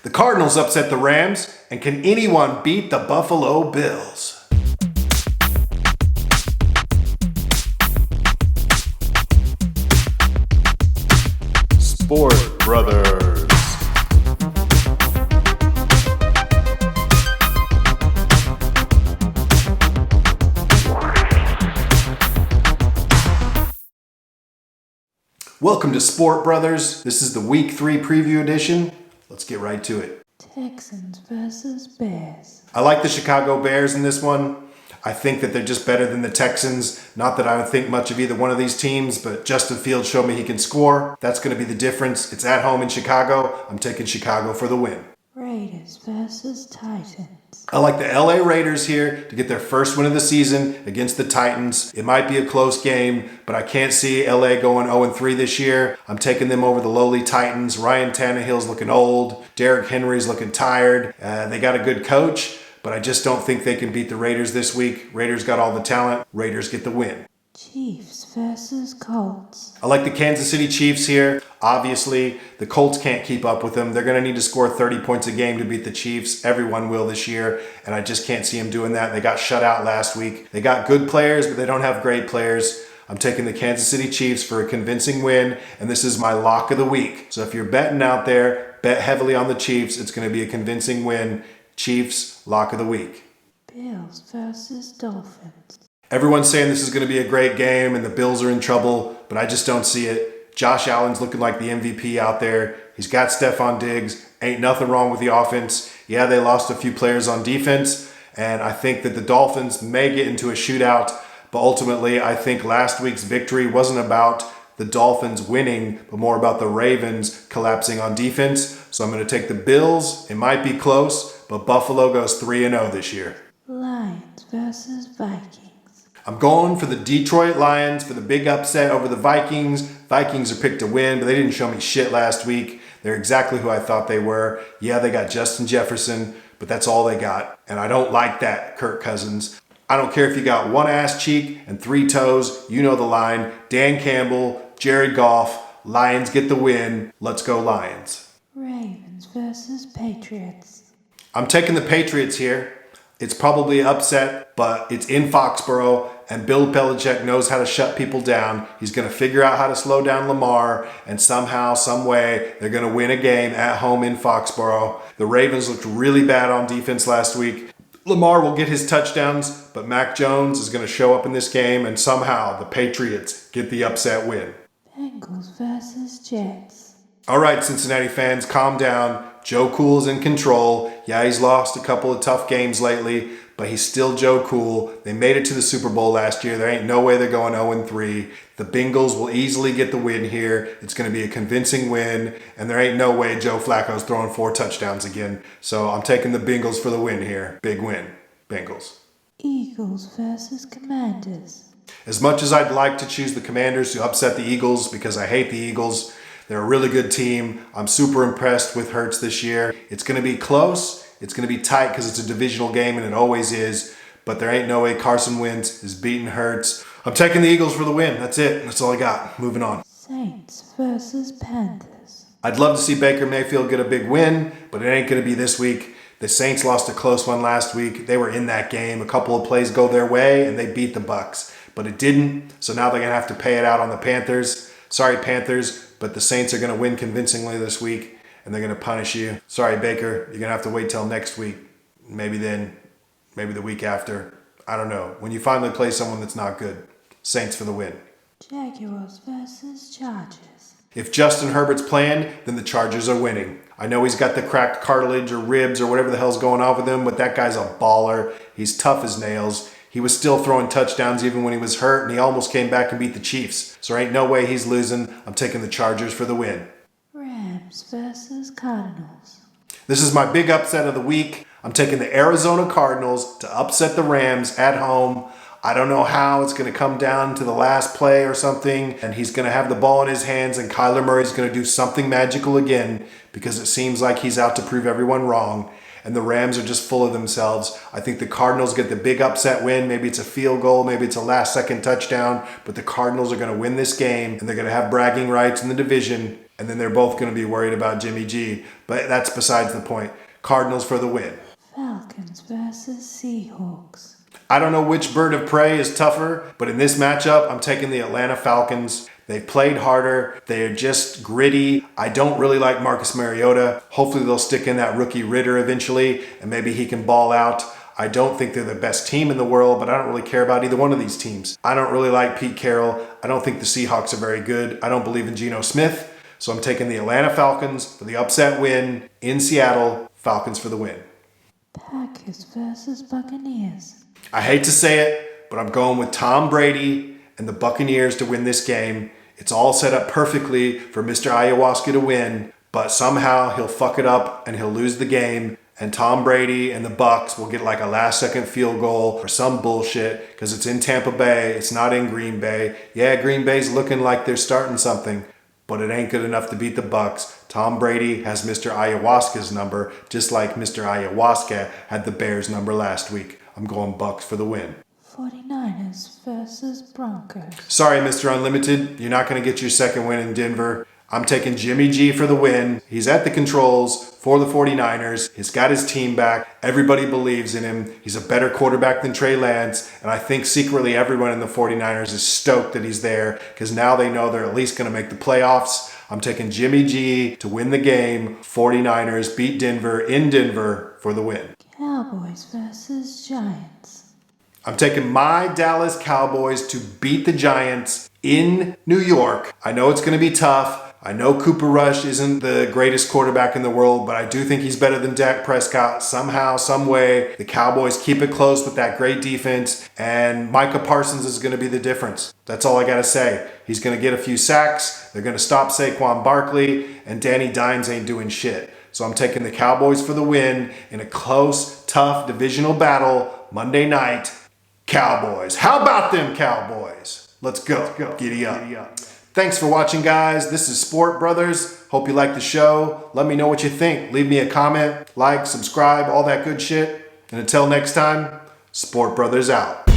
The Cardinals upset the Rams, and can anyone beat the Buffalo Bills? Sport Brothers. Welcome to Sport Brothers. This is the Week 3 preview edition. Let's get right to it. Texans versus Bears. I like the Chicago Bears in this one. I think that they're just better than the Texans. Not that I would think much of either one of these teams, but Justin Fields showed me he can score. That's going to be the difference. It's at home in Chicago. I'm taking Chicago for the win. Raiders versus Titans. I like the LA Raiders here to get their first win of the season against the Titans. It might be a close game, but I can't see LA going 0-3 this year. I'm taking them over the lowly Titans. Ryan Tannehill's looking old. Derrick Henry's looking tired. They got a good coach, but I just don't think they can beat the Raiders this week. Raiders got all the talent. Raiders get the win. Chiefs versus Colts. I like the Kansas City Chiefs here. Obviously, the Colts can't keep up with them. They're going to need to score 30 points a game to beat the Chiefs. Everyone will this year, and I just can't see them doing that. They got shut out last week. They got good players, but they don't have great players. I'm taking the Kansas City Chiefs for a convincing win, and this is my lock of the week. So if you're betting out there, bet heavily on the Chiefs. It's going to be a convincing win. Chiefs, lock of the week. Bills versus Dolphins. Everyone's saying this is going to be a great game and the Bills are in trouble, but I just don't see it. Josh Allen's looking like the MVP out there. He's got Stephon Diggs. Ain't nothing wrong with the offense. Yeah, they lost a few players on defense, and I think that the Dolphins may get into a shootout, but ultimately I think last week's victory wasn't about the Dolphins winning, but more about the Ravens collapsing on defense. So I'm going to take the Bills. It might be close, but Buffalo goes 3-0 this year. Lions versus Vikings. I'm going for the Detroit Lions for the big upset over the Vikings. Vikings are picked to win, but they didn't show me shit last week. They're exactly who I thought they were. Yeah, they got Justin Jefferson, but that's all they got. And I don't like that, Kirk Cousins. I don't care if you got one ass cheek and three toes. You know the line. Dan Campbell, Jared Goff. Lions get the win. Let's go Lions. Ravens versus Patriots. I'm taking the Patriots here. It's probably an upset, but it's in Foxborough, and Bill Belichick knows how to shut people down. He's going to figure out how to slow down Lamar, and somehow, some way, they're going to win a game at home in Foxborough. The Ravens looked really bad on defense last week. Lamar will get his touchdowns, but Mac Jones is going to show up in this game, and somehow the Patriots get the upset win. Bengals versus Jets. All right, Cincinnati fans, calm down. Joe Cool's in control. Yeah, he's lost a couple of tough games lately, but he's still Joe Cool. They made it to the Super Bowl last year. There ain't no way they're going 0-3. The Bengals will easily get the win here. It's going to be a convincing win, and there ain't no way Joe Flacco's throwing 4 touchdowns again. So I'm taking the Bengals for the win here. Big win. Bengals. Eagles versus Commanders. As much as I'd like to choose the Commanders to upset the Eagles because I hate the Eagles, they're a really good team. I'm super impressed with Hurts this year. It's going to be close. It's going to be tight because it's a divisional game, and it always is. But there ain't no way Carson Wentz is beating Hurts. I'm taking the Eagles for the win. That's it. That's all I got. Moving on. Saints versus Panthers. I'd love to see Baker Mayfield get a big win, but it ain't going to be this week. The Saints lost a close one last week. They were in that game. A couple of plays go their way, and they beat the Bucs. But it didn't, so now they're going to have to pay it out on the Panthers. Sorry, Panthers. But the Saints are going to win convincingly this week, and they're going to punish you. Sorry, Baker. You're going to have to wait till next week. Maybe then. Maybe the week after. I don't know. When you finally play someone that's not good. Saints for the win. Jaguars versus Chargers. If Justin Herbert's playing, then the Chargers are winning. I know he's got the cracked cartilage or ribs or whatever the hell's going on with him, but that guy's a baller. He's tough as nails. He was still throwing touchdowns even when he was hurt, and he almost came back and beat the Chiefs. So there ain't no way he's losing. I'm taking the Chargers for the win. Rams versus Cardinals. This is my big upset of the week. I'm taking the Arizona Cardinals to upset the Rams at home. I don't know how. It's going to come down to the last play or something, and he's going to have the ball in his hands, and Kyler Murray's going to do something magical again because it seems like he's out to prove everyone wrong. And the Rams are just full of themselves. I think the Cardinals get the big upset win. Maybe it's a field goal. Maybe it's a last-second touchdown. But the Cardinals are going to win this game, and they're going to have bragging rights in the division. and then they're both going to be worried about Jimmy G. But that's besides the point. Cardinals for the win. Falcons versus Seahawks. I don't know which bird of prey is tougher, but in this matchup, I'm taking the Atlanta Falcons. They've played harder. They're just gritty. I don't really like Marcus Mariota. Hopefully they'll stick in that rookie Ritter eventually, and maybe he can ball out. I don't think they're the best team in the world, but I don't really care about either one of these teams. I don't really like Pete Carroll. I don't think the Seahawks are very good. I don't believe in Geno Smith. So I'm taking the Atlanta Falcons for the upset win in Seattle. Falcons for the win. Packers versus Buccaneers. I hate to say it, but I'm going with Tom Brady and the Buccaneers to win this game. It's all set up perfectly for Mr. Ayahuasca to win, but somehow he'll fuck it up and he'll lose the game. And Tom Brady and the Bucs will get like a last-second field goal or some bullshit because it's in Tampa Bay. It's not in Green Bay. Yeah, Green Bay's looking like they're starting something, but it ain't good enough to beat the Bucs. Tom Brady has Mr. Ayahuasca's number, just like Mr. Ayahuasca had the Bears' number last week. I'm going Bucs for the win. 49ers versus Broncos. Sorry, Mr. Unlimited, you're not going to get your second win in Denver. I'm taking Jimmy G for the win. He's at the controls for the 49ers. He's got his team back. Everybody believes in him. He's a better quarterback than Trey Lance. And I think secretly everyone in the 49ers is stoked that he's there because now they know they're at least going to make the playoffs. I'm taking Jimmy G to win the game. 49ers beat Denver in Denver for the win. Cowboys versus Giants. I'm taking my Dallas Cowboys to beat the Giants in New York. I know it's going to be tough. I know Cooper Rush isn't the greatest quarterback in the world, but I do think he's better than Dak Prescott. Somehow, some way, the Cowboys keep it close with that great defense, and Micah Parsons is going to be the difference. That's all I got to say. He's going to get a few sacks. They're going to stop Saquon Barkley, and Danny Dimes ain't doing shit. So I'm taking the Cowboys for the win in a close, tough divisional battle Monday night. Cowboys. How about them Cowboys? Let's go. Giddy up. Thanks for watching, guys. This is Sport Brothers. Hope you like the show. Let me know what you think. Leave me a comment, like, subscribe, all that good shit. And until next time, Sport Brothers out.